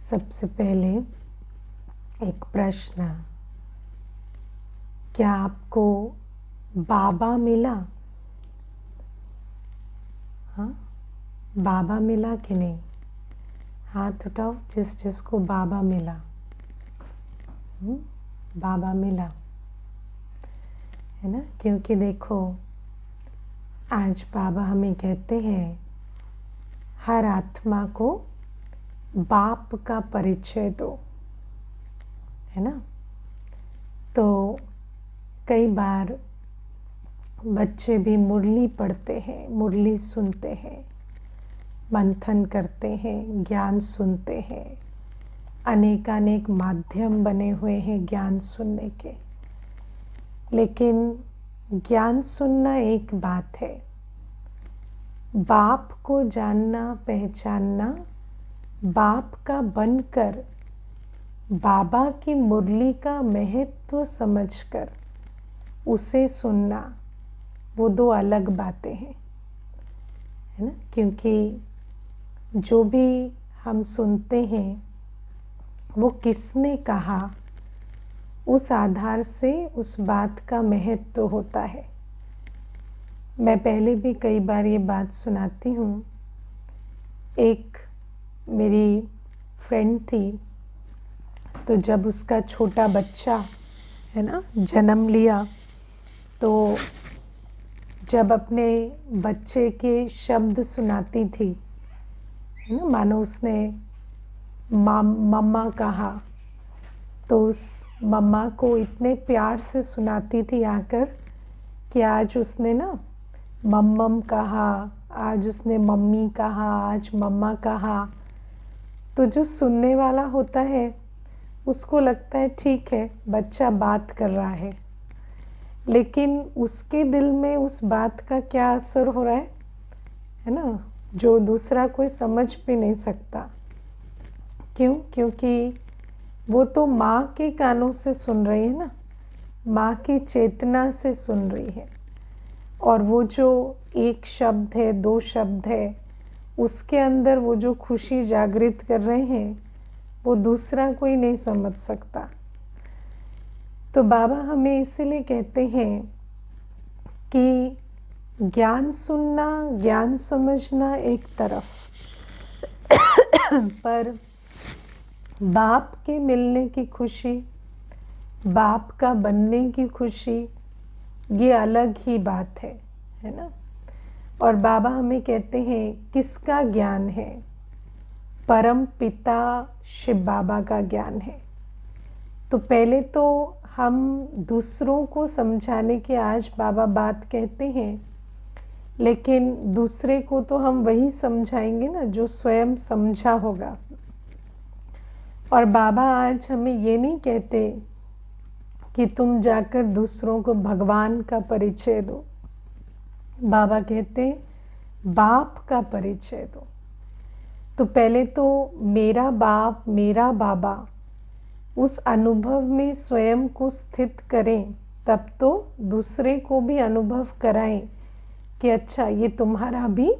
सबसे पहले एक प्रश्न, क्या आपको बाबा मिला? हाँ, बाबा मिला कि नहीं? हाथ उठाओ जिसको बाबा मिला। बाबा मिला है ना। क्योंकि देखो, आज बाबा हमें कहते हैं हर आत्मा को बाप का परिचय दो, है ना। तो कई बार बच्चे भी मुरली पढ़ते हैं, मुरली सुनते हैं, मंथन करते हैं, ज्ञान सुनते हैं। अनेकानेक माध्यम बने हुए हैं ज्ञान सुनने के। लेकिन ज्ञान सुनना एक बात है, बाप को जानना, पहचानना, बाप का बनकर बाबा की मुरली का महत्व समझकर उसे सुनना, वो दो अलग बातें हैं, है ना। क्योंकि जो भी हम सुनते हैं वो किसने कहा, उस आधार से उस बात का महत्व होता है। मैं पहले भी कई बार ये बात सुनाती हूँ। एक मेरी फ्रेंड थी, तो जब उसका छोटा बच्चा है ना जन्म लिया, तो जब अपने बच्चे के शब्द सुनाती थी, है ना, मानो उसने मम्मा कहा, तो उस मम्मा को इतने प्यार से सुनाती थी आकर कि आज उसने ना मम्मम कहा, आज उसने मम्मी कहा, आज मम्मा कहा। तो जो सुनने वाला होता है उसको लगता है ठीक है, बच्चा बात कर रहा है, लेकिन उसके दिल में उस बात का क्या असर हो रहा है ना, जो दूसरा कोई समझ भी नहीं सकता। क्यों? क्योंकि वो तो माँ के कानों से सुन रही है ना, माँ की चेतना से सुन रही है। और वो जो एक शब्द है, दो शब्द है, उसके अंदर वो जो खुशी जागृत कर रहे हैं, वो दूसरा कोई नहीं समझ सकता। तो बाबा हमें इसीलिए कहते हैं कि ज्ञान सुनना, ज्ञान समझना एक तरफ, पर बाप के मिलने की खुशी, बाप का बनने की खुशी, ये अलग ही बात है ना। और बाबा हमें कहते हैं किसका ज्ञान है? परम पिता शिव बाबा का ज्ञान है। तो पहले तो हम दूसरों को समझाने की आज बाबा बात कहते हैं, लेकिन दूसरे को तो हम वही समझाएंगे ना जो स्वयं समझा होगा। और बाबा आज हमें ये नहीं कहते कि तुम जाकर दूसरों को भगवान का परिचय दो। बाबा कहते बाप का परिचय दो। तो पहले तो मेरा बाप, मेरा बाबा, उस अनुभव में स्वयं को स्थित करें, तब तो दूसरे को भी अनुभव कराएं कि अच्छा ये तुम्हारा भी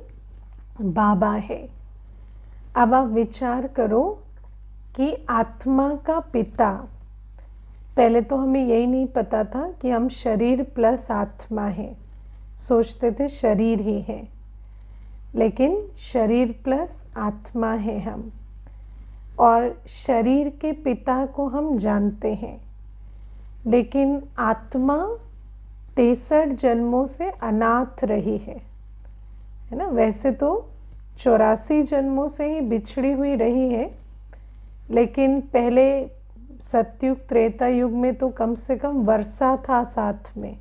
बाबा है। अब आप विचार करो कि आत्मा का पिता, पहले तो हमें यही नहीं पता था कि हम शरीर प्लस आत्मा है, सोचते थे शरीर ही है, लेकिन शरीर प्लस आत्मा है हम। और शरीर के पिता को हम जानते हैं, लेकिन आत्मा 63 जन्मों से अनाथ रही है ना। वैसे तो 84 जन्मों से ही बिछड़ी हुई रही है, लेकिन पहले सतयुग त्रेता युग में तो कम से कम वर्षा था साथ में,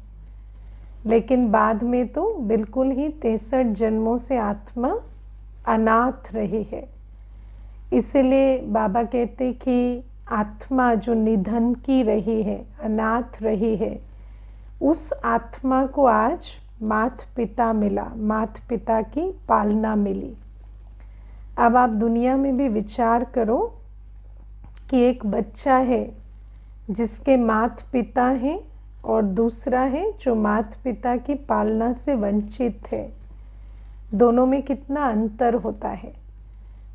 लेकिन बाद में तो बिल्कुल ही 63 जन्मों से आत्मा अनाथ रही है। इसलिए बाबा कहते कि आत्मा जो निधन की रही है, अनाथ रही है, उस आत्मा को आज माता पिता मिला, माता पिता की पालना मिली। अब आप दुनिया में भी विचार करो कि एक बच्चा है जिसके माता पिता हैं और दूसरा है जो माता पिता की पालना से वंचित है। दोनों में कितना अंतर होता है।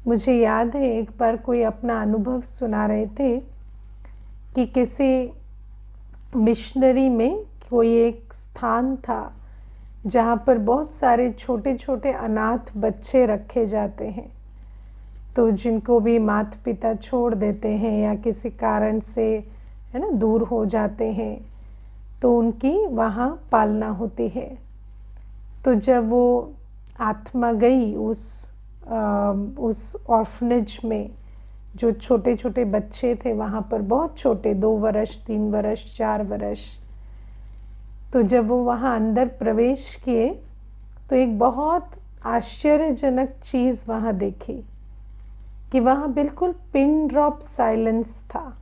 मुझे याद है एक बार कोई अपना अनुभव सुना रहे थे कि किसी मिशनरी में कोई एक स्थान था जहाँ पर बहुत सारे छोटे छोटे अनाथ बच्चे रखे जाते हैं, तो जिनको भी माता पिता छोड़ देते हैं या किसी कारण से है ना दूर हो जाते हैं, तो उनकी वहाँ पालना होती है। तो जब वो आत्मा गई उस ऑर्फनेज में, जो छोटे छोटे बच्चे थे वहाँ पर, बहुत छोटे, 2 वर्ष 3 वर्ष 4 वर्ष, तो जब वो वहाँ अंदर प्रवेश किए तो एक बहुत आश्चर्यजनक चीज़ वहाँ देखी कि वहाँ बिल्कुल पिन ड्रॉप साइलेंस था।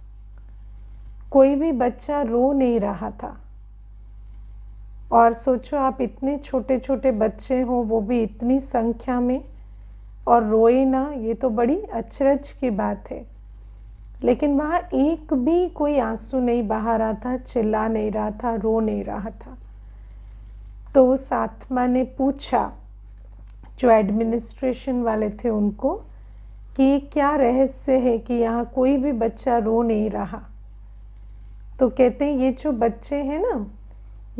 कोई भी बच्चा रो नहीं रहा था। और सोचो आप, इतने छोटे छोटे बच्चे हो, वो भी इतनी संख्या में, और रोए ना, ये तो बड़ी अचरज की बात है। लेकिन वहाँ एक भी कोई आंसू नहीं बहा रहा था, चिल्ला नहीं रहा था, रो नहीं रहा था। तो उस आत्मा ने पूछा जो एडमिनिस्ट्रेशन वाले थे उनको कि क्या रहस्य है कि यहाँ कोई भी बच्चा रो नहीं रहा। तो कहते हैं ये जो बच्चे हैं ना,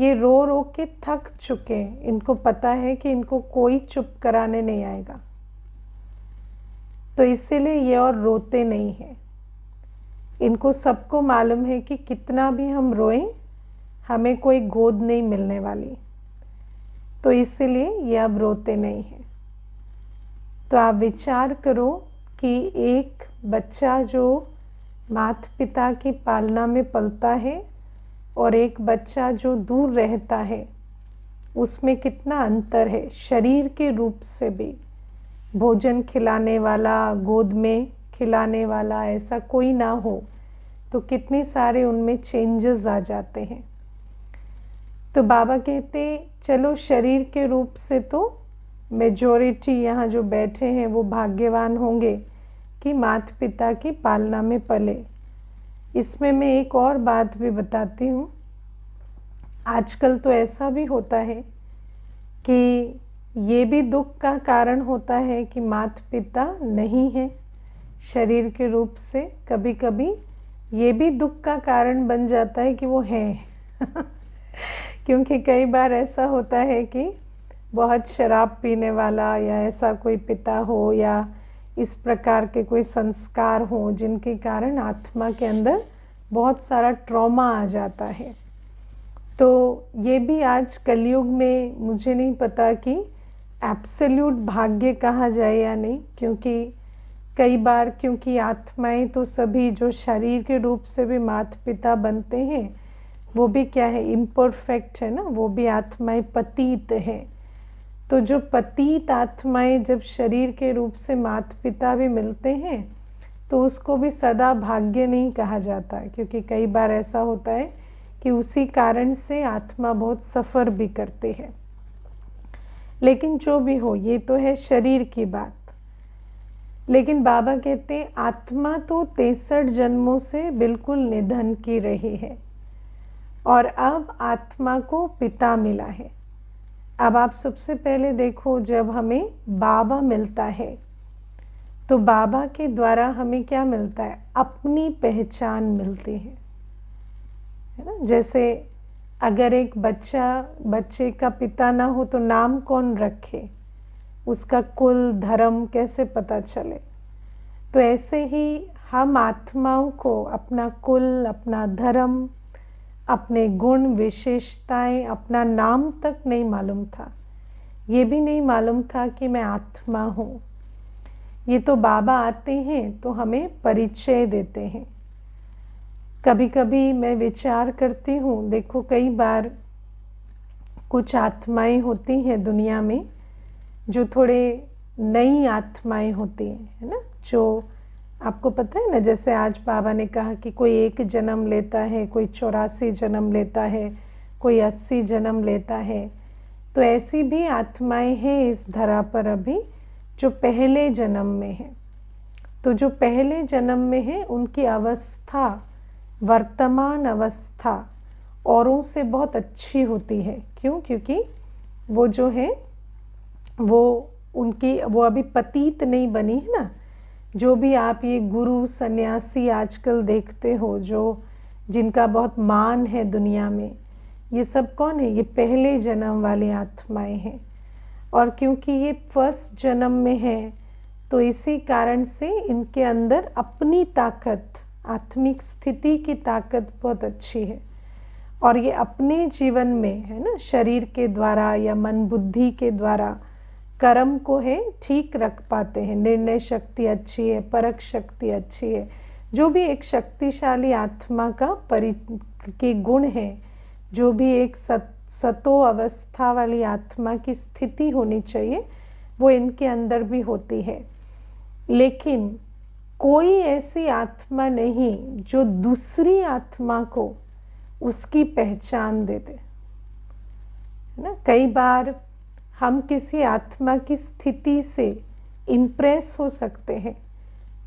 ये रो रो के थक चुके हैं, इनको पता है कि इनको कोई चुप कराने नहीं आएगा, तो इसीलिए ये और रोते नहीं हैं। इनको सबको मालूम है कि कितना भी हम रोएं, हमें कोई गोद नहीं मिलने वाली, तो इसीलिए ये अब रोते नहीं हैं। तो आप विचार करो कि एक बच्चा जो माता पिता की पालना में पलता है और एक बच्चा जो दूर रहता है, उसमें कितना अंतर है। शरीर के रूप से भी, भोजन खिलाने वाला, गोद में खिलाने वाला ऐसा कोई ना हो तो कितने सारे उनमें चेंजेस आ जाते हैं। तो बाबा कहते चलो शरीर के रूप से तो मेजॉरिटी यहाँ जो बैठे हैं वो भाग्यवान होंगे कि माता पिता की पालना में पले। इसमें मैं एक और बात भी बताती हूँ। आजकल तो ऐसा भी होता है कि ये भी दुख का कारण होता है कि माता पिता नहीं है शरीर के रूप से। कभी कभी ये भी दुख का कारण बन जाता है कि वो हैं क्योंकि कई बार ऐसा होता है कि बहुत शराब पीने वाला या ऐसा कोई पिता हो या इस प्रकार के कोई संस्कार हो जिनके कारण आत्मा के अंदर बहुत सारा ट्रॉमा आ जाता है। तो ये भी आज कलयुग में मुझे नहीं पता कि एब्सोल्यूट भाग्य कहा जाए या नहीं, क्योंकि कई बार क्योंकि आत्माएं तो सभी जो शरीर के रूप से भी माता पिता बनते हैं वो भी क्या है, इम्परफेक्ट है ना, वो भी आत्माएं पतित हैं। तो जो पतित आत्माएं जब शरीर के रूप से माता पिता भी मिलते हैं तो उसको भी सदा भाग्य नहीं कहा जाता, क्योंकि कई बार ऐसा होता है कि उसी कारण से आत्मा बहुत सफ़र भी करते हैं। लेकिन जो भी हो, ये तो है शरीर की बात। लेकिन बाबा कहते हैं आत्मा तो 63 जन्मों से बिल्कुल निधन की रही है और अब आत्मा को पिता मिला है। अब आप सबसे पहले देखो, जब हमें बाबा मिलता है तो बाबा के द्वारा हमें क्या मिलता है, अपनी पहचान मिलती है ना। जैसे अगर एक बच्चे का पिता ना हो तो नाम कौन रखे, उसका कुल धर्म कैसे पता चले। तो ऐसे ही हम आत्माओं को अपना कुल, अपना धर्म, अपने गुण विशेषताएं, अपना नाम तक नहीं मालूम था। ये भी नहीं मालूम था कि मैं आत्मा हूँ। ये तो बाबा आते हैं तो हमें परिचय देते हैं। कभी कभी मैं विचार करती हूँ, देखो कई बार कुछ आत्माएं होती हैं दुनिया में जो थोड़े नई आत्माएं होती हैं, है ना, जो आपको पता है ना, जैसे आज बाबा ने कहा कि कोई 1 जन्म लेता है, कोई 84 जन्म लेता है, कोई 80 जन्म लेता है। तो ऐसी भी आत्माएं हैं इस धरा पर अभी जो पहले जन्म में है। तो जो पहले जन्म में है उनकी अवस्था, वर्तमान अवस्था औरों से बहुत अच्छी होती है। क्यों? क्योंकि वो जो है वो अभी पतित नहीं बनी है ना, जो भी आप ये गुरु सन्यासी आजकल देखते हो, जो जिनका बहुत मान है दुनिया में, ये सब कौन है? ये पहले जन्म वाली आत्माएं हैं। और क्योंकि ये फर्स्ट जन्म में है, तो इसी कारण से इनके अंदर अपनी ताकत, आत्मिक स्थिति की ताकत बहुत अच्छी है। और ये अपने जीवन में, है ना, शरीर के द्वारा या मन बुद्धि के द्वारा कर्म को है ठीक रख पाते हैं। निर्णय शक्ति अच्छी है, परख शक्ति अच्छी है। जो भी एक शक्तिशाली आत्मा का के गुण है, जो भी एक सतो अवस्था वाली आत्मा की स्थिति होनी चाहिए, वो इनके अंदर भी होती है। लेकिन कोई ऐसी आत्मा नहीं जो दूसरी आत्मा को उसकी पहचान दे दे, है ना। कई बार हम किसी आत्मा की स्थिति से इम्प्रेस हो सकते हैं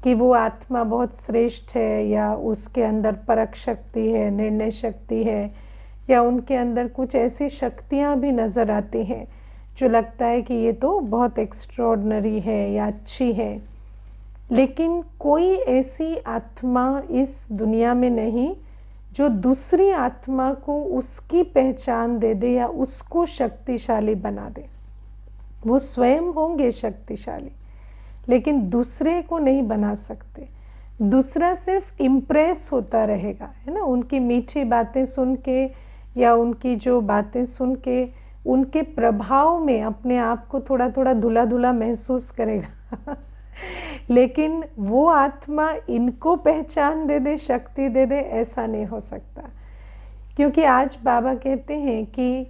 कि वो आत्मा बहुत श्रेष्ठ है, या उसके अंदर परख शक्ति है, निर्णय शक्ति है, या उनके अंदर कुछ ऐसी शक्तियाँ भी नज़र आती हैं जो लगता है कि ये तो बहुत एक्स्ट्रॉर्डनरी है या अच्छी है। लेकिन कोई ऐसी आत्मा इस दुनिया में नहीं जो दूसरी आत्मा को उसकी पहचान दे दे या उसको शक्तिशाली बना दे। वो स्वयं होंगे शक्तिशाली, लेकिन दूसरे को नहीं बना सकते। दूसरा सिर्फ इम्प्रेस होता रहेगा, है ना, उनकी मीठी बातें सुन के या उनकी जो बातें सुन के उनके प्रभाव में अपने आप को थोड़ा थोड़ा धुला धुला महसूस करेगा। लेकिन वो आत्मा इनको पहचान दे दे, शक्ति दे दे, ऐसा नहीं हो सकता। क्योंकि आज बाबा कहते हैं कि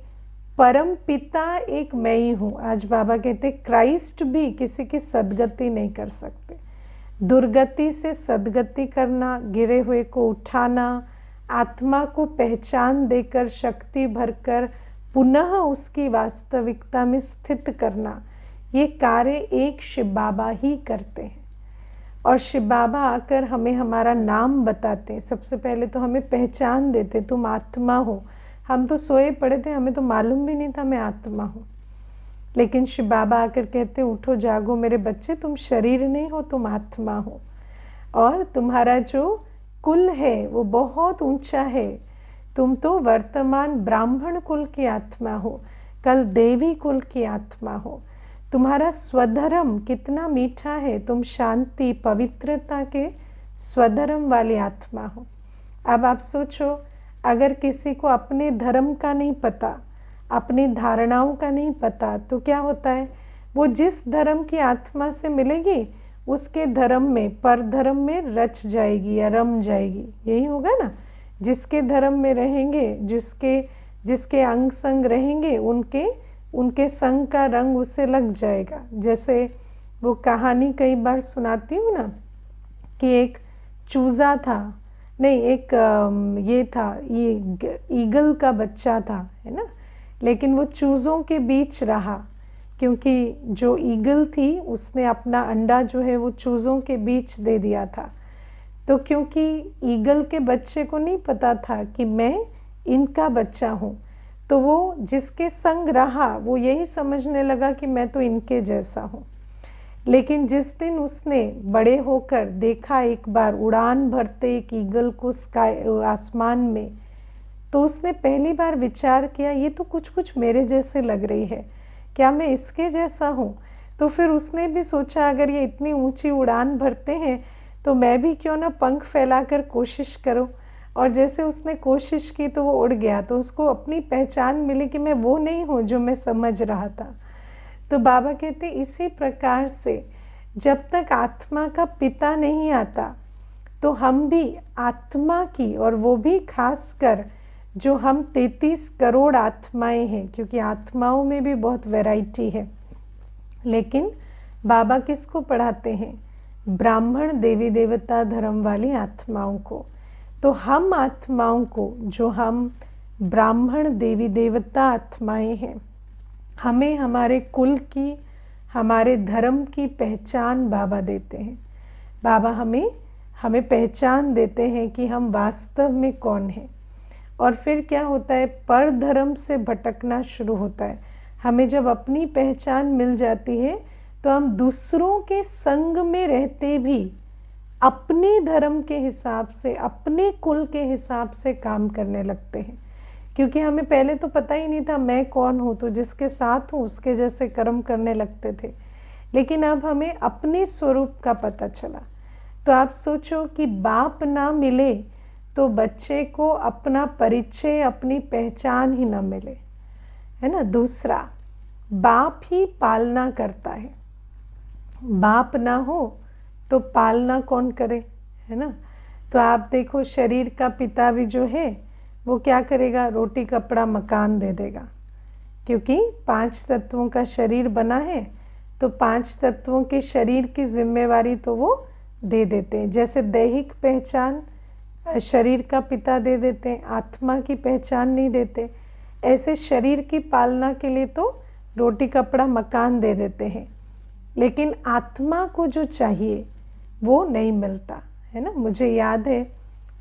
परम पिता एक मैं ही हूँ। आज बाबा कहते हैं क्राइस्ट भी किसी की सदगति नहीं कर सकते। दुर्गति से सदगति करना, गिरे हुए को उठाना, आत्मा को पहचान देकर शक्ति भरकर पुनः उसकी वास्तविकता में स्थित करना, ये कार्य एक शिव बाबा ही करते हैं। और शिव बाबा आकर हमें हमारा नाम बताते हैं। सबसे पहले तो हमें पहचान देते, तुम आत्मा हो। हम तो सोए पड़े थे, हमें तो मालूम भी नहीं था मैं आत्मा हूँ। लेकिन शिव बाबा आकर कहते उठो जागो मेरे बच्चे, तुम शरीर नहीं हो, तुम आत्मा हो। और तुम्हारा जो कुल है वो बहुत ऊंचा है। तुम तो वर्तमान ब्राह्मण कुल की आत्मा हो, कल देवी कुल की आत्मा हो। तुम्हारा स्वधर्म कितना मीठा है, तुम शांति पवित्रता के स्वधर्म वाली आत्मा हो। अब आप सोचो, अगर किसी को अपने धर्म का नहीं पता, अपनी धारणाओं का नहीं पता, तो क्या होता है, वो जिस धर्म की आत्मा से मिलेगी उसके धर्म में, पर धर्म में रच जाएगी या रम जाएगी। यही होगा ना। जिसके धर्म में रहेंगे, जिसके अंग संग रहेंगे, उनके संग का रंग उसे लग जाएगा। जैसे वो कहानी कई बार सुनाती हूँ ना, कि एक चूज़ा था, नहीं एक ये था, ये ईगल का बच्चा था, है ना। लेकिन वो चूज़ों के बीच रहा, क्योंकि जो ईगल थी उसने अपना अंडा जो है वो चूज़ों के बीच दे दिया था। तो क्योंकि ईगल के बच्चे को नहीं पता था कि मैं इनका बच्चा हूँ, तो वो जिसके संग रहा वो यही समझने लगा कि मैं तो इनके जैसा हूँ। लेकिन जिस दिन उसने बड़े होकर देखा, एक बार उड़ान भरते एक ईगल को आसमान में, तो उसने पहली बार विचार किया, ये तो कुछ मेरे जैसे लग रही है, क्या मैं इसके जैसा हूँ। तो फिर उसने भी सोचा, अगर ये इतनी ऊंची उड़ान भरते हैं तो मैं भी क्यों ना पंख फैलाकर कोशिश करूँ। और जैसे उसने कोशिश की तो वो उड़ गया, तो उसको अपनी पहचान मिली कि मैं वो नहीं हूँ जो मैं समझ रहा था। तो बाबा कहते इसी प्रकार से जब तक आत्मा का पिता नहीं आता, तो हम भी आत्मा की, और वो भी खासकर जो हम 33 करोड़ आत्माएं हैं, क्योंकि आत्माओं में भी बहुत वैरायटी है। लेकिन बाबा किसको पढ़ाते हैं? ब्राह्मण देवी देवता धर्म वाली आत्माओं को। तो हम आत्माओं को, जो हम ब्राह्मण देवी देवता आत्माएं हैं, हमें हमारे कुल की, हमारे धर्म की पहचान बाबा देते हैं। बाबा हमें पहचान देते हैं कि हम वास्तव में कौन हैं। और फिर क्या होता है, पर धर्म से भटकना शुरू होता है। हमें जब अपनी पहचान मिल जाती है तो हम दूसरों के संग में रहते भी अपने धर्म के हिसाब से, अपने कुल के हिसाब से काम करने लगते हैं, क्योंकि हमें पहले तो पता ही नहीं था मैं कौन हूँ, तो जिसके साथ हूँ उसके जैसे कर्म करने लगते थे। लेकिन अब हमें अपने स्वरूप का पता चला। तो आप सोचो कि बाप ना मिले तो बच्चे को अपना परिचय, अपनी पहचान ही ना मिले, है ना। दूसरा, बाप ही पालना करता है, बाप ना हो तो पालना कौन करे, है ना। तो आप देखो, शरीर का पिता भी जो है वो क्या करेगा, रोटी कपड़ा मकान दे देगा, क्योंकि 5 तत्वों का शरीर बना है, तो 5 तत्वों के शरीर की जिम्मेवारी तो वो दे देते हैं। जैसे दैहिक पहचान शरीर का पिता दे देते हैं, आत्मा की पहचान नहीं देते, ऐसे शरीर की पालना के लिए तो रोटी कपड़ा मकान दे देते हैं, लेकिन आत्मा को जो चाहिए वो नहीं मिलता, है ना। मुझे याद है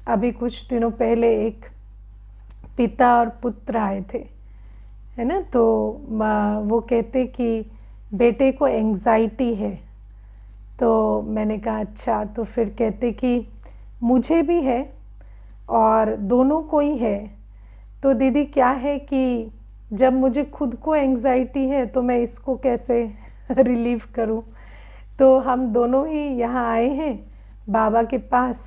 अभी कुछ दिनों पहले एक पिता और पुत्र आए थे, है ना। तो वो कहते कि बेटे को एंग्जाइटी है। तो मैंने कहा अच्छा। तो फिर कहते कि मुझे भी है और दोनों को ही है। तो दीदी क्या है कि जब मुझे खुद को एंग्जाइटी है तो मैं इसको कैसे रिलीव करूं। तो हम दोनों ही यहाँ आए हैं बाबा के पास,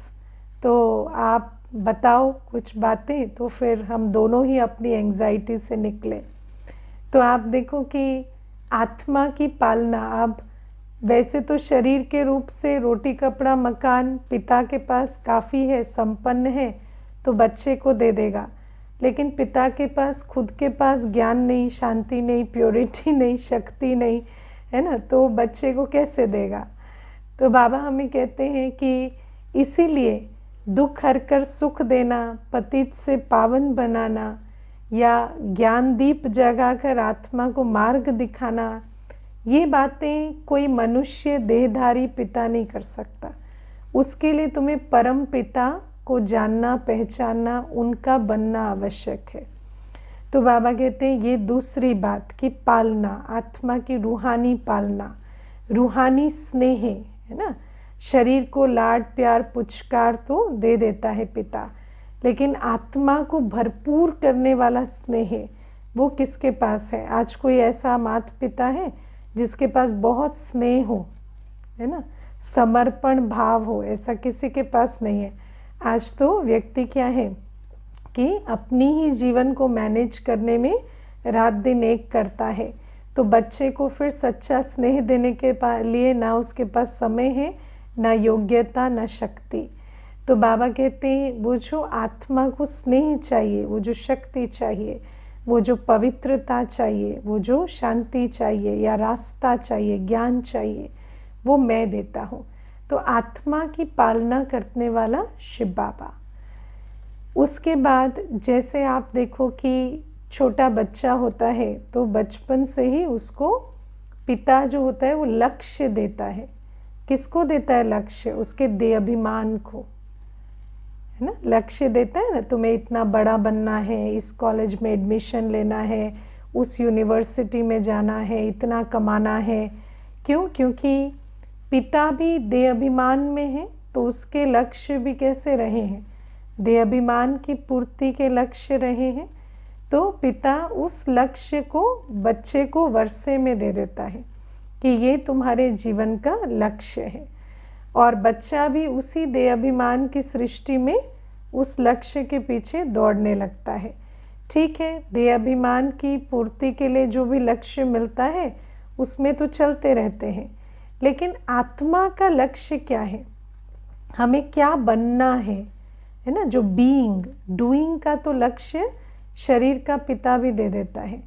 तो आप बताओ कुछ बातें, तो फिर हम दोनों ही अपनी एंग्जाइटी से निकले। तो आप देखो कि आत्मा की पालना, अब वैसे तो शरीर के रूप से रोटी कपड़ा मकान पिता के पास काफ़ी है, संपन्न है, तो बच्चे को दे देगा, लेकिन पिता के पास, खुद के पास ज्ञान नहीं, शांति नहीं, प्योरिटी नहीं, शक्ति नहीं, है ना, तो बच्चे को कैसे देगा। तो बाबा हमें कहते हैं कि इसीलिए दुख हरकर सुख देना, पतित से पावन बनाना, या ज्ञान दीप जगाकर आत्मा को मार्ग दिखाना, ये बातें कोई मनुष्य देहधारी पिता नहीं कर सकता। उसके लिए तुम्हें परम पिता को जानना, पहचानना, उनका बनना आवश्यक है। तो बाबा कहते हैं ये दूसरी बात कि पालना, आत्मा की रूहानी पालना, रूहानी स्नेह, है ना। शरीर को लाड प्यार पुचकार तो दे देता है पिता, लेकिन आत्मा को भरपूर करने वाला स्नेह वो किसके पास है। आज कोई ऐसा माता पिता है जिसके पास बहुत स्नेह हो, है ना, समर्पण भाव हो, ऐसा किसी के पास नहीं है। आज तो व्यक्ति क्या है कि अपनी ही जीवन को मैनेज करने में रात दिन एक करता है, तो बच्चे को फिर सच्चा स्नेह देने के लिए ना उसके पास समय है, ना योग्यता, ना शक्ति। तो बाबा कहते हैं वो जो आत्मा को स्नेह चाहिए, वो जो शक्ति चाहिए, वो जो पवित्रता चाहिए, वो जो शांति चाहिए या रास्ता चाहिए, ज्ञान चाहिए, वो मैं देता हूँ। तो आत्मा की पालना करने वाला शिव बाबा। उसके बाद जैसे आप देखो कि छोटा बच्चा होता है तो बचपन से ही उसको पिता जो होता है वो लक्ष्य देता है। किसको देता है लक्ष्य? उसके देहाभिमान को, है ना, लक्ष्य देता है ना, तुम्हें इतना बड़ा बनना है, इस कॉलेज में एडमिशन लेना है, उस यूनिवर्सिटी में जाना है, इतना कमाना है। क्यों? क्योंकि पिता भी देहाभिमान में है, तो उसके लक्ष्य भी कैसे रहे हैं, देहाभिमान की पूर्ति के लक्ष्य रहे हैं। तो पिता उस लक्ष्य को बच्चे को वर्षे में दे देता है कि ये तुम्हारे जीवन का लक्ष्य है, और बच्चा भी उसी देहाभिमान की सृष्टि में उस लक्ष्य के पीछे दौड़ने लगता है। ठीक है, देहाभिमान की पूर्ति के लिए जो भी लक्ष्य मिलता है उसमें तो चलते रहते हैं, लेकिन आत्मा का लक्ष्य क्या है, हमें क्या बनना है ना। जो बीइंग, डूइंग का तो लक्ष्य शरीर का पिता भी दे देता है,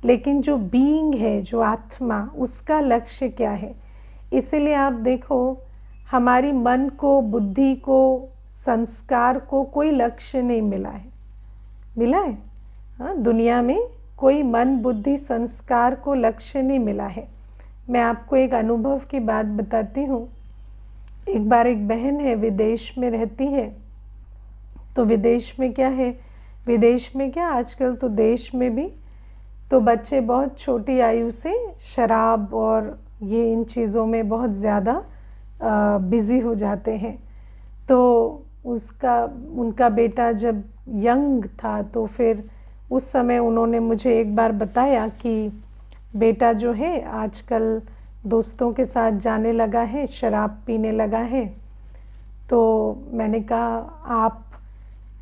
लेकिन जो बीइंग है, जो आत्मा, उसका लक्ष्य क्या है। इसीलिए आप देखो हमारी मन को, बुद्धि को, संस्कार को कोई लक्ष्य नहीं मिला है। मिला है? हाँ, दुनिया में कोई मन, बुद्धि, संस्कार को लक्ष्य नहीं मिला है। मैं आपको एक अनुभव की बात बताती हूँ। एक बार एक बहन है, विदेश में रहती है। तो विदेश में क्या है, विदेश में क्या, आजकल तो देश में भी, तो बच्चे बहुत छोटी आयु से शराब और ये इन चीज़ों में बहुत ज़्यादा बिज़ी हो जाते हैं। तो उनका बेटा जब यंग था तो फिर उस समय उन्होंने मुझे एक बार बताया कि बेटा जो है आजकल दोस्तों के साथ जाने लगा है, शराब पीने लगा है। तो मैंने कहा आप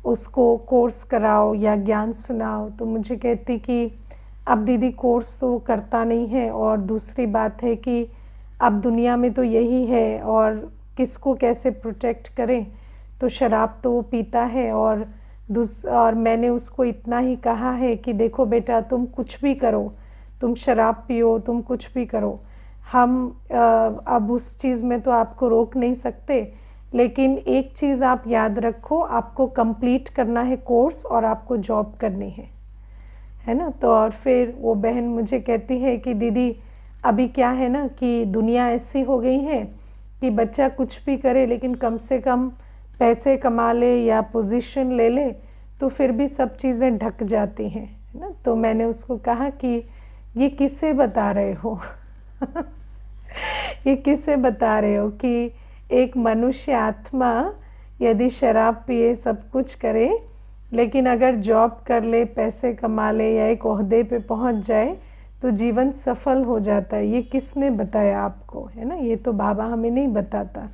उसको कोर्स कराओ या ज्ञान सुनाओ। तो मुझे कहती कि अब दीदी कोर्स तो करता नहीं है, और दूसरी बात है कि अब दुनिया में तो यही है और किसको कैसे प्रोटेक्ट करें। तो शराब तो वो पीता है, और मैंने उसको इतना ही कहा है कि देखो बेटा, तुम कुछ भी करो, तुम शराब पियो, तुम कुछ भी करो, हम अब उस चीज़ में तो आपको रोक नहीं सकते, लेकिन एक चीज़ आप याद रखो, आपको कंप्लीट करना है कोर्स और आपको जॉब करनी है ना। तो और फिर वो बहन मुझे कहती है कि दीदी अभी क्या है ना कि दुनिया ऐसी हो गई है कि बच्चा कुछ भी करे लेकिन कम से कम पैसे कमा ले या पोजीशन ले ले तो फिर भी सब चीज़ें ढक जाती हैं, है ना। तो मैंने उसको कहा कि ये किसे बता रहे हो ये किसे बता रहे हो कि एक मनुष्य आत्मा यदि शराब पिए, सब कुछ करे, लेकिन अगर जॉब कर ले, पैसे कमा ले या एक ओहदे पे पहुंच जाए तो जीवन सफल हो जाता है। ये किसने बताया आपको, है ना। ये तो बाबा हमें नहीं बताता।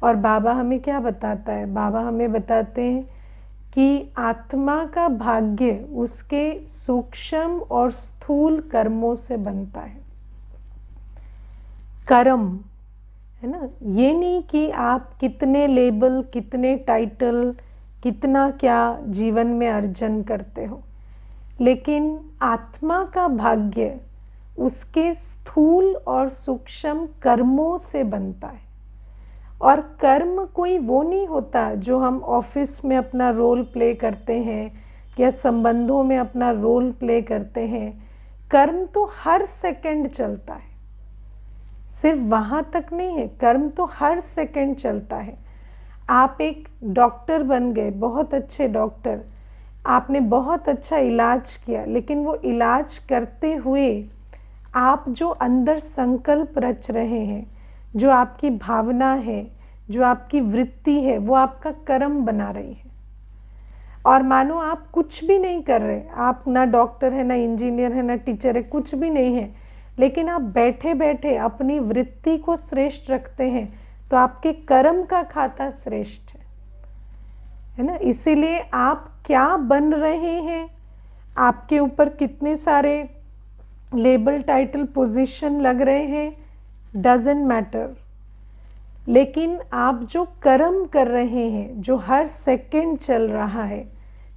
और बाबा हमें क्या बताता है? बाबा हमें बताते हैं कि आत्मा का भाग्य उसके सूक्ष्म और स्थूल कर्मों से बनता है। कर्म, है ना। ये नहीं कि आप कितने लेबल, कितने टाइटल, कितना क्या जीवन में अर्जन करते हो, लेकिन आत्मा का भाग्य उसके स्थूल और सूक्ष्म कर्मों से बनता है। और कर्म कोई वो नहीं होता जो हम ऑफिस में अपना रोल प्ले करते हैं या संबंधों में अपना रोल प्ले करते हैं। कर्म तो हर सेकंड चलता है, सिर्फ वहाँ तक नहीं है, कर्म तो हर सेकंड चलता है। आप एक डॉक्टर बन गए, बहुत अच्छे डॉक्टर, आपने बहुत अच्छा इलाज किया, लेकिन वो इलाज करते हुए आप जो अंदर संकल्प रच रहे हैं, जो आपकी भावना है, जो आपकी वृत्ति है, वो आपका कर्म बना रही है। और मानो आप कुछ भी नहीं कर रहे, आप ना डॉक्टर है, ना इंजीनियर है, ना टीचर है, कुछ भी नहीं है, लेकिन आप बैठे बैठे अपनी वृत्ति को श्रेष्ठ रखते हैं, तो आपके कर्म का खाता श्रेष्ठ है ना। इसीलिए आप क्या बन रहे हैं, आपके ऊपर कितने सारे लेबल, टाइटल, पोजीशन लग रहे हैं, डजेंट मैटर, लेकिन आप जो कर्म कर रहे हैं, जो हर सेकंड चल रहा है,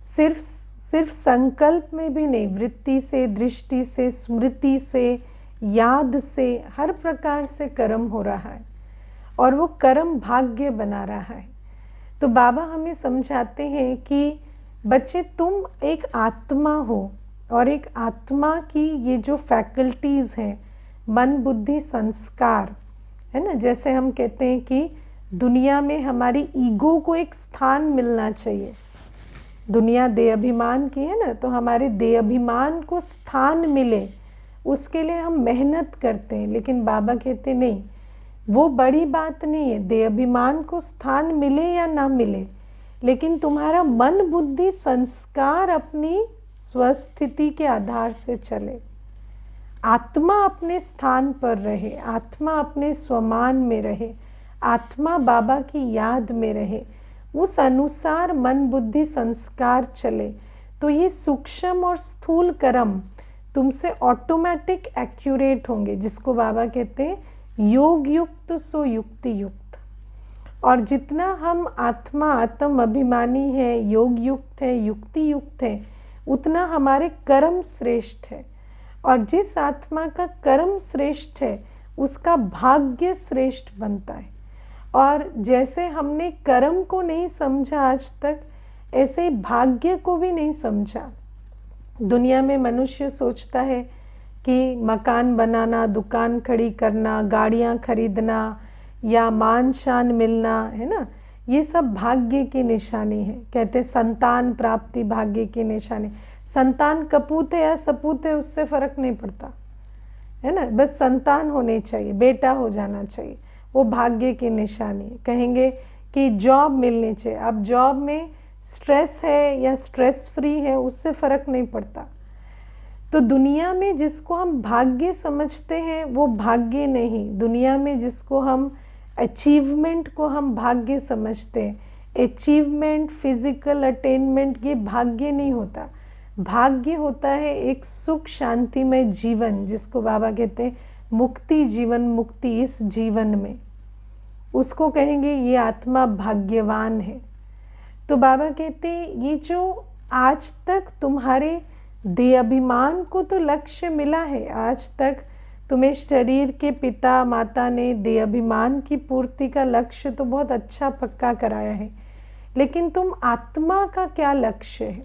सिर्फ संकल्प में भी नहीं, वृत्ति से, दृष्टि से, स्मृति से, याद से, हर प्रकार से कर्म हो रहा है, और वो कर्म भाग्य बना रहा है। तो बाबा हमें समझाते हैं कि बच्चे, तुम एक आत्मा हो, और एक आत्मा की ये जो फैकल्टीज़ हैं, मन, बुद्धि, संस्कार, है ना। जैसे हम कहते हैं कि दुनिया में हमारी ईगो को एक स्थान मिलना चाहिए। दुनिया देह अभिमान की है ना, तो हमारे देह अभिमान को स्थान मिले, उसके लिए हम मेहनत करते हैं। लेकिन बाबा कहते नहीं, वो बड़ी बात नहीं है, देह अभिमान को स्थान मिले या ना मिले, लेकिन तुम्हारा मन, बुद्धि, संस्कार अपनी स्वस्थिति के आधार से चले, आत्मा अपने स्थान पर रहे, आत्मा अपने स्वमान में रहे, आत्मा बाबा की याद में रहे, उस अनुसार मन, बुद्धि, संस्कार चले, तो ये सूक्ष्म और स्थूल कर्म तुमसे ऑटोमेटिक एक्यूरेट होंगे, जिसको बाबा कहते हैं योग युक्त सो युक्ति युक्त। और जितना हम आत्मा, आत्म अभिमानी है, योग युक्त है, युक्ति युक्त है, उतना हमारे कर्म श्रेष्ठ है। और जिस आत्मा का कर्म श्रेष्ठ है, उसका भाग्य श्रेष्ठ बनता है। और जैसे हमने कर्म को नहीं समझा आज तक, ऐसे ही भाग्य को भी नहीं समझा। दुनिया में मनुष्य सोचता है कि मकान बनाना, दुकान खड़ी करना, गाड़ियाँ खरीदना या मान शान मिलना, है ना, ये सब भाग्य की निशानी है। कहते संतान प्राप्ति भाग्य की निशानी। संतान कपूत है या सपूत है, उससे फर्क नहीं पड़ता, है ना, बस संतान होने चाहिए, बेटा हो जाना चाहिए, वो भाग्य की निशानी है। कहेंगे कि जॉब मिलनी चाहिए, अब जॉब में स्ट्रेस है या स्ट्रेस फ्री है उससे फ़र्क नहीं पड़ता। तो दुनिया में जिसको हम भाग्य समझते हैं वो भाग्य नहीं, दुनिया में जिसको हम अचीवमेंट को हम भाग्य समझते हैं, अचीवमेंट, फिजिकल अटेनमेंट, ये भाग्य नहीं होता। भाग्य होता है एक सुख शांतिमय जीवन, जिसको बाबा कहते हैं मुक्ति जीवन, मुक्ति इस जीवन में, उसको कहेंगे ये आत्मा भाग्यवान है। तो बाबा कहते हैं ये जो आज तक तुम्हारे देह अभिमान को तो लक्ष्य मिला है, आज तक तुम्हें शरीर के पिता माता ने देह अभिमान की पूर्ति का लक्ष्य तो बहुत अच्छा पक्का कराया है, लेकिन तुम आत्मा का क्या लक्ष्य है,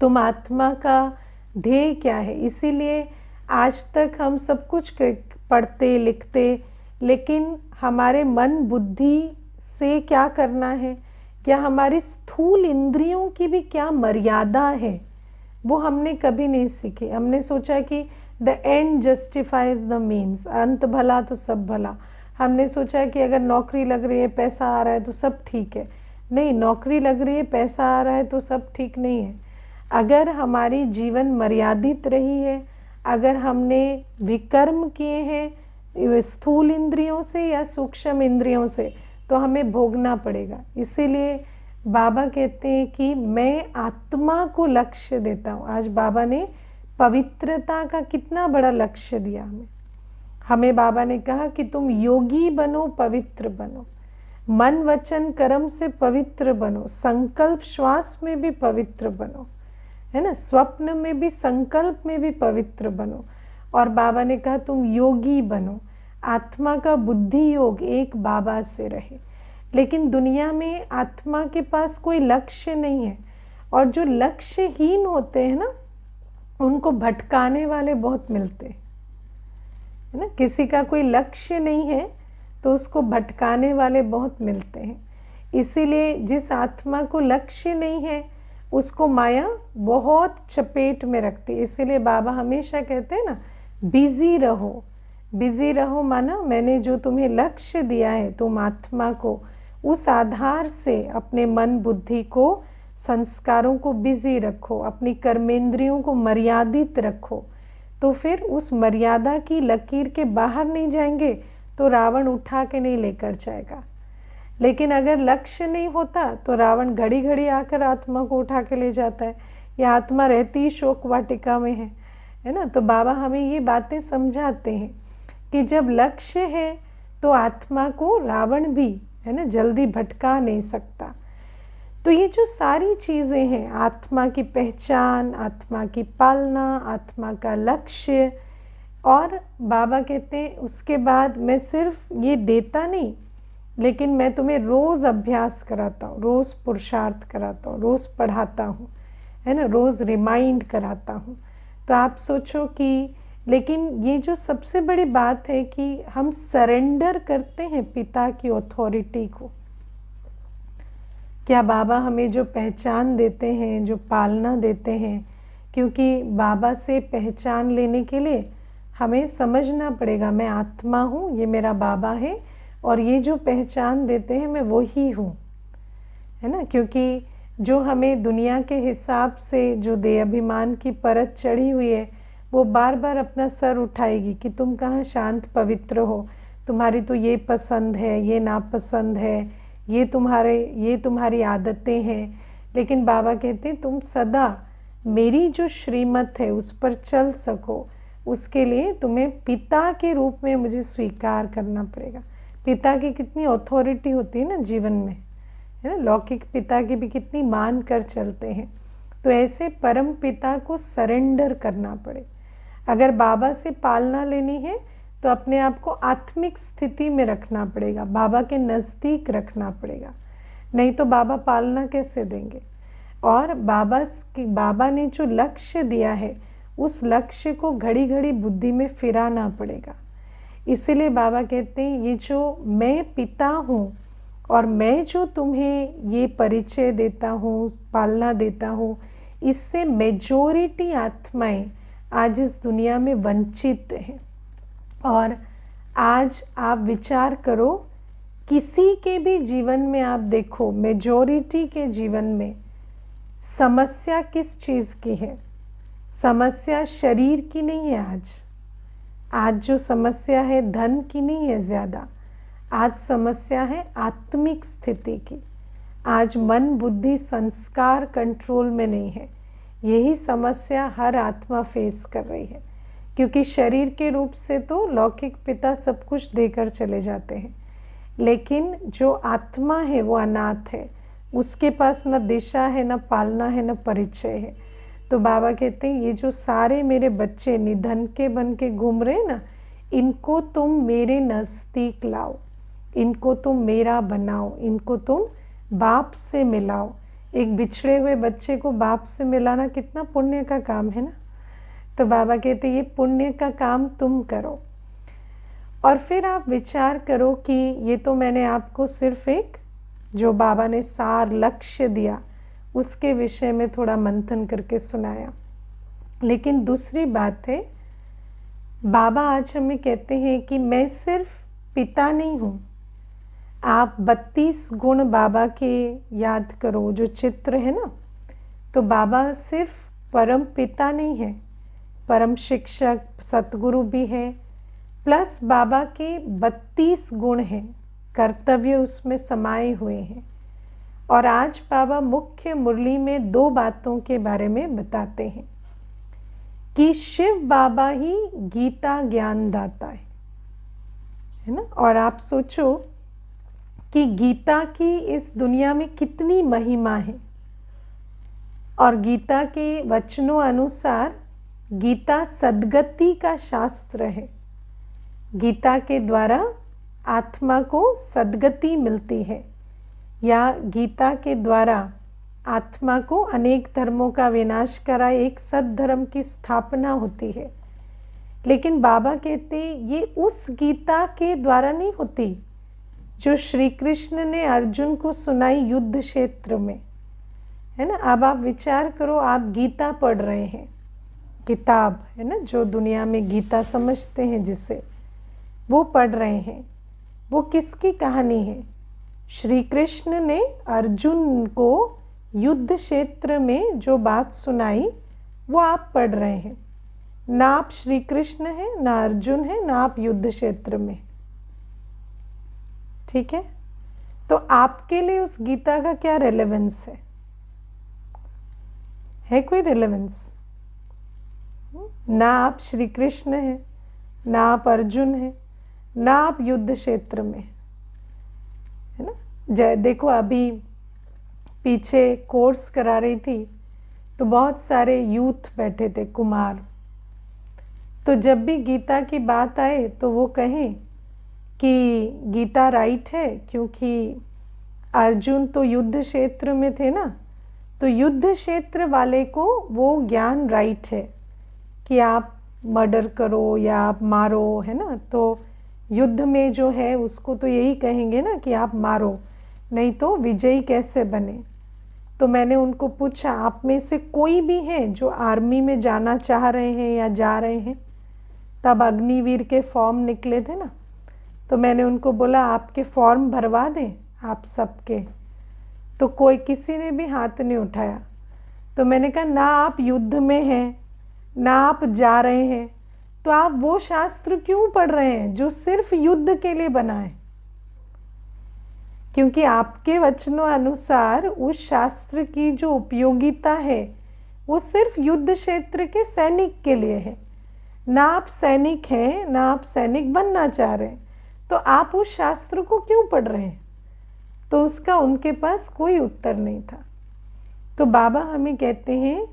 तुम आत्मा का ध्येय क्या है। इसीलिए आज तक हम सब कुछ पढ़ते लिखते, लेकिन हमारे मन बुद्धि से क्या करना है, क्या हमारी स्थूल इंद्रियों की भी क्या मर्यादा है, वो हमने कभी नहीं सीखी। हमने सोचा कि the end justifies the means, अंत भला तो सब भला। हमने सोचा कि अगर नौकरी लग रही है, पैसा आ रहा है तो सब ठीक है। नहीं, नौकरी लग रही है, पैसा आ रहा है तो सब ठीक नहीं है। अगर हमारी जीवन मर्यादित रही है, अगर हमने विकर्म किए हैं स्थूल इंद्रियों से या सूक्ष्म इंद्रियों से, तो हमें भोगना पड़ेगा। इसीलिए बाबा कहते हैं कि मैं आत्मा को लक्ष्य देता हूँ। आज बाबा ने पवित्रता का कितना बड़ा लक्ष्य दिया हमें बाबा ने कहा कि तुम योगी बनो, पवित्र बनो, मन वचन कर्म से पवित्र बनो, संकल्प श्वास में भी पवित्र बनो, है ना, स्वप्न में भी, संकल्प में भी पवित्र बनो। और बाबा ने कहा तुम योगी बनो, आत्मा का बुद्धि योग एक बाबा से रहे। लेकिन दुनिया में आत्मा के पास कोई लक्ष्य नहीं है, और जो लक्ष्यहीन होते हैं ना, उनको भटकाने वाले बहुत मिलते हैं, है ना। किसी का कोई लक्ष्य नहीं है तो उसको भटकाने वाले बहुत मिलते हैं। इसीलिए जिस आत्मा को लक्ष्य नहीं है उसको माया बहुत चपेट में रखती है। इसीलिए बाबा हमेशा कहते हैं ना, बिजी रहो। बिजी रहो माना मैंने जो तुम्हें लक्ष्य दिया है, तुम आत्मा को उस आधार से अपने मन बुद्धि को, संस्कारों को बिजी रखो, अपनी कर्मेंद्रियों को मर्यादित रखो, तो फिर उस मर्यादा की लकीर के बाहर नहीं जाएंगे तो रावण उठा के नहीं लेकर जाएगा। लेकिन अगर लक्ष्य नहीं होता तो रावण घड़ी घड़ी आकर आत्मा को उठा के ले जाता है, या आत्मा रहती ही शोक वाटिका में है ना। तो बाबा हमें ये बातें समझाते हैं कि जब लक्ष्य है तो आत्मा को रावण भी, है ना, जल्दी भटका नहीं सकता। तो ये जो सारी चीज़ें हैं, आत्मा की पहचान, आत्मा की पालना, आत्मा का लक्ष्य, और बाबा कहते हैं उसके बाद मैं सिर्फ ये देता नहीं, लेकिन मैं तुम्हें रोज़ अभ्यास कराता हूँ, रोज़ पुरुषार्थ कराता हूँ, रोज़ पढ़ाता हूँ, है ना, रोज़ रिमाइंड कराता हूँ। तो आप सोचो कि, लेकिन ये जो सबसे बड़ी बात है कि हम सरेंडर करते हैं पिता की अथॉरिटी को। क्या बाबा हमें जो पहचान देते हैं, जो पालना देते हैं, क्योंकि बाबा से पहचान लेने के लिए हमें समझना पड़ेगा मैं आत्मा हूँ, ये मेरा बाबा है, और ये जो पहचान देते हैं मैं वही हूँ, है ना। क्योंकि जो हमें दुनिया के हिसाब से जो देह अभिमान की परत चढ़ी हुई है, वो बार बार अपना सर उठाएगी कि तुम कहाँ शांत पवित्र हो, तुम्हारी तो ये पसंद है, ये नापसंद है, ये तुम्हारी आदतें हैं। लेकिन बाबा कहते हैं तुम सदा मेरी जो श्रीमत है उस पर चल सको, उसके लिए तुम्हें पिता के रूप में मुझे स्वीकार करना पड़ेगा। पिता की कितनी अथॉरिटी होती है ना जीवन में, है ना, लौकिक पिता की भी कितनी मान कर चलते हैं। तो ऐसे परम पिता को सरेंडर करना पड़े। अगर बाबा से पालना लेनी है तो अपने आप को आत्मिक स्थिति में रखना पड़ेगा, बाबा के नज़दीक रखना पड़ेगा, नहीं तो बाबा पालना कैसे देंगे। और बाबा ने जो लक्ष्य दिया है उस लक्ष्य को घड़ी घड़ी बुद्धि में फिराना पड़ेगा। इसीलिए बाबा कहते हैं ये जो मैं पिता हूँ और मैं जो तुम्हें ये परिचय देता हूँ, पालना देता हूँ, इससे मेजॉरिटी आत्माएं आज इस दुनिया में वंचित हैं। और आज आप विचार करो, किसी के भी जीवन में आप देखो, मेजॉरिटी के जीवन में समस्या किस चीज़ की है? समस्या शरीर की नहीं है। आज जो समस्या है धन की नहीं है ज़्यादा, आज समस्या है आत्मिक स्थिति की। आज मन बुद्धि संस्कार कंट्रोल में नहीं है। यही समस्या हर आत्मा फेस कर रही है, क्योंकि शरीर के रूप से तो लौकिक पिता सब कुछ देकर चले जाते हैं, लेकिन जो आत्मा है वो अनाथ है, उसके पास न दिशा है, न पालना है, न परिचय है। तो बाबा कहते हैं ये जो सारे मेरे बच्चे निधन के बन के घूम रहे ना, इनको तुम मेरे नज़दीक लाओ, इनको तुम मेरा बनाओ, इनको तुम बाप से मिलाओ। एक बिछड़े हुए बच्चे को बाप से मिलाना कितना पुण्य का काम है ना। तो बाबा कहते ये पुण्य का काम तुम करो। और फिर आप विचार करो कि ये तो मैंने आपको सिर्फ एक जो बाबा ने सार लक्ष्य दिया उसके विषय में थोड़ा मंथन करके सुनाया, लेकिन दूसरी बात है, बाबा आज हमें कहते हैं कि मैं सिर्फ पिता नहीं हूँ। आप 32 गुण बाबा के याद करो, जो चित्र है ना, तो बाबा सिर्फ परम पिता नहीं है, परम शिक्षक सतगुरु भी है, प्लस बाबा के 32 गुण हैं, कर्तव्य उसमें समाये हुए हैं। और आज बाबा मुख्य मुरली में 2 बातों के बारे में बताते हैं कि शिव बाबा ही गीता ज्ञान दाता है ना। और आप सोचो कि गीता की इस दुनिया में कितनी महिमा है, और गीता के वचनों अनुसार गीता सद्गति का शास्त्र है। गीता के द्वारा आत्मा को सद्गति मिलती है, या गीता के द्वारा आत्मा को अनेक धर्मों का विनाश करा एक सद्धर्म की स्थापना होती है। लेकिन बाबा कहते ये उस गीता के द्वारा नहीं होती जो श्री कृष्ण ने अर्जुन को सुनाई युद्ध क्षेत्र में, है ना। अब आप विचार करो, आप गीता पढ़ रहे हैं, किताब है ना, जो दुनिया में गीता समझते हैं जिसे, वो पढ़ रहे हैं। वो किसकी कहानी है? श्री कृष्ण ने अर्जुन को युद्ध क्षेत्र में जो बात सुनाई वो आप पढ़ रहे हैं। ना आप श्री कृष्ण हैं, ना अर्जुन है, ना आप युद्ध क्षेत्र में, ठीक है। तो आपके लिए उस गीता का क्या रेलेवेंस है कोई रेलेवेंस? ना आप श्री कृष्ण हैं, ना आप अर्जुन हैं, ना आप युद्ध क्षेत्र में, है ना। देखो अभी पीछे कोर्स करा रही थी तो बहुत सारे यूथ बैठे थे, कुमार। तो जब भी गीता की बात आए तो वो कहें कि गीता राइट है, क्योंकि अर्जुन तो युद्ध क्षेत्र में थे ना, तो युद्ध क्षेत्र वाले को वो ज्ञान राइट है कि आप मर्डर करो या आप मारो, है ना। तो युद्ध में जो है उसको तो यही कहेंगे ना कि आप मारो, नहीं तो विजयी कैसे बने। तो मैंने उनको पूछा, आप में से कोई भी है जो आर्मी में जाना चाह रहे हैं या जा रहे हैं? तब अग्निवीर के फॉर्म निकले थे ना, तो मैंने उनको बोला आपके फॉर्म भरवा दें आप सबके। तो कोई किसी ने भी हाथ नहीं उठाया। तो मैंने कहा ना आप युद्ध में हैं, ना आप जा रहे हैं, तो आप वो शास्त्र क्यों पढ़ रहे हैं जो सिर्फ युद्ध के लिए बना है? क्योंकि आपके वचनों अनुसार उस शास्त्र की जो उपयोगिता है वो सिर्फ युद्ध क्षेत्र के सैनिक के लिए है। ना आप सैनिक हैं, ना आप सैनिक बनना चाह रहे हैं, तो आप उस शास्त्र को क्यों पढ़ रहे हैं? तो उसका उनके पास कोई उत्तर नहीं था। तो बाबा हमें कहते हैं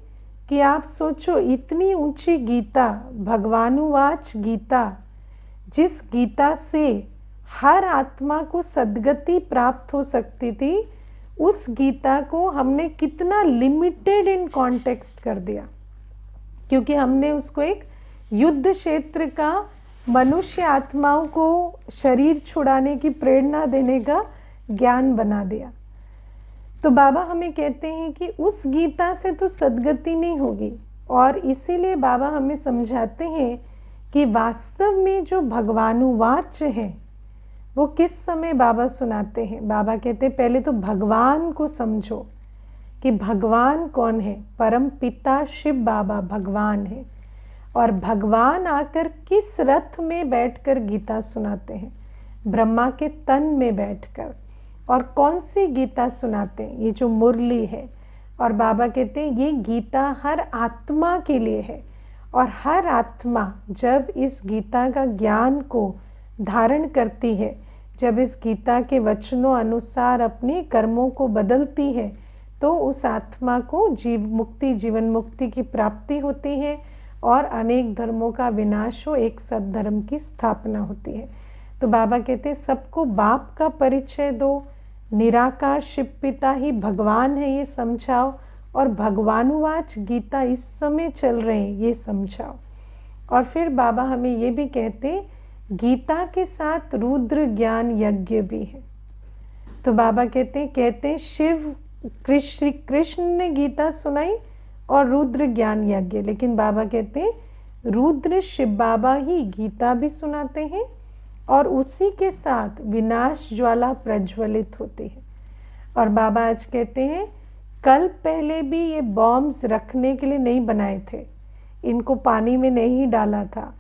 कि आप सोचो, इतनी ऊंची गीता, भगवानुवाच गीता, जिस गीता से हर आत्मा को सद्गति प्राप्त हो सकती थी, उस गीता को हमने कितना लिमिटेड इन कॉन्टेक्स्ट कर दिया, क्योंकि हमने उसको एक युद्ध क्षेत्र का, मनुष्य आत्माओं को शरीर छुड़ाने की प्रेरणा देने का ज्ञान बना दिया। तो बाबा हमें कहते हैं कि उस गीता से तो सद्गति नहीं होगी, और इसीलिए बाबा हमें समझाते हैं कि वास्तव में जो भगवानुवाच है वो किस समय बाबा सुनाते हैं। बाबा कहते हैं पहले तो भगवान को समझो कि भगवान कौन है। परम पिता शिव बाबा भगवान है, और भगवान आकर किस रथ में बैठकर गीता सुनाते हैं, ब्रह्मा के तन में बैठकर। और कौन सी गीता सुनाते हैं, ये जो मुरली है। और बाबा कहते हैं ये गीता हर आत्मा के लिए है, और हर आत्मा जब इस गीता का ज्ञान को धारण करती है, जब इस गीता के वचनों अनुसार अपने कर्मों को बदलती है, तो उस आत्मा को जीवन मुक्ति की प्राप्ति होती है, और अनेक धर्मों का विनाश हो, एक सद्धर्म की स्थापना होती है। तो बाबा कहते हैं सबको बाप का परिचय दो, निराकार शिव पिता ही भगवान है ये समझाओ, और भगवानुवाच गीता इस समय चल रहे हैं ये समझाओ। और फिर बाबा हमें ये भी कहते गीता के साथ रुद्र ज्ञान यज्ञ भी है। तो बाबा कहते हैं शिव श्री कृष्ण ने गीता सुनाई और रुद्र ज्ञान यज्ञ, लेकिन बाबा कहते हैं रुद्र शिव बाबा ही गीता भी सुनाते हैं, और उसी के साथ विनाश ज्वाला प्रज्वलित होती है। और बाबा आज कहते हैं कल पहले भी ये बॉम्ब्स रखने के लिए नहीं बनाए थे, इनको पानी में नहीं डाला था,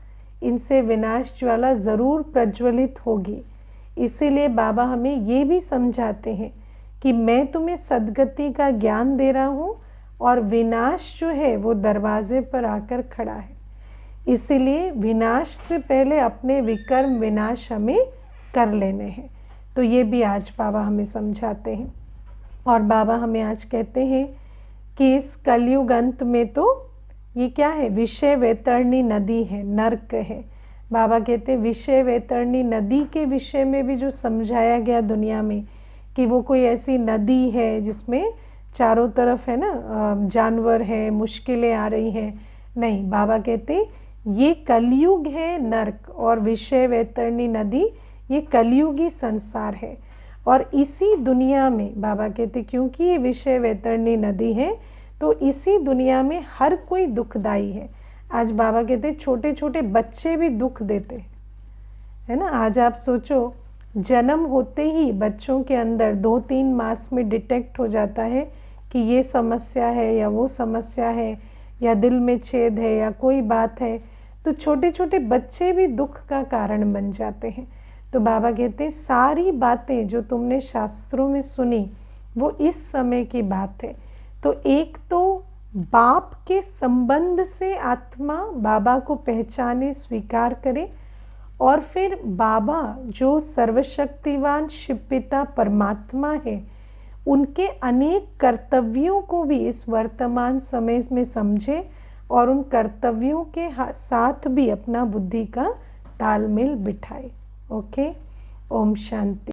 इनसे विनाश ज्वाला ज़रूर प्रज्वलित होगी। इसीलिए बाबा हमें ये भी समझाते हैं कि मैं तुम्हें सद्गति का ज्ञान दे रहा हूँ, और विनाश जो है वो दरवाजे पर आकर खड़ा है। इसीलिए विनाश से पहले अपने विकर्म विनाश हमें कर लेने हैं। तो ये भी आज बाबा हमें समझाते हैं। और बाबा हमें आज कहते हैं कि इस कलयुग अंत में तो ये क्या है, विषय वैतरणी नदी है, नर्क है। बाबा कहते हैं विषय वैतरणी नदी के विषय में भी जो समझाया गया दुनिया में कि वो कोई ऐसी नदी है जिसमें चारों तरफ है ना जानवर है, मुश्किलें आ रही हैं, नहीं। बाबा कहते ये कलयुग है नर्क, और विषय वैतरणी नदी ये कलयुगी संसार है। और इसी दुनिया में बाबा कहते क्योंकि ये विषय वैतरणी नदी है, तो इसी दुनिया में हर कोई दुखदाई है। आज बाबा कहते छोटे छोटे बच्चे भी दुख देते है ना। आज आप सोचो जन्म होते ही बच्चों के अंदर 2-3 मास में डिटेक्ट हो जाता है कि ये समस्या है या वो समस्या है, या दिल में छेद है या कोई बात है। तो छोटे छोटे बच्चे भी दुख का कारण बन जाते हैं। तो बाबा कहते हैं सारी बातें जो तुमने शास्त्रों में सुनी वो इस समय की बात है। तो एक तो बाप के संबंध से आत्मा बाबा को पहचाने, स्वीकार करे, और फिर बाबा जो सर्वशक्तिवान शिव पिता परमात्मा है उनके अनेक कर्तव्यों को भी इस वर्तमान समय में समझे, और उन कर्तव्यों के साथ भी अपना बुद्धि का तालमेल बिठाए। ओके, ओम शांति।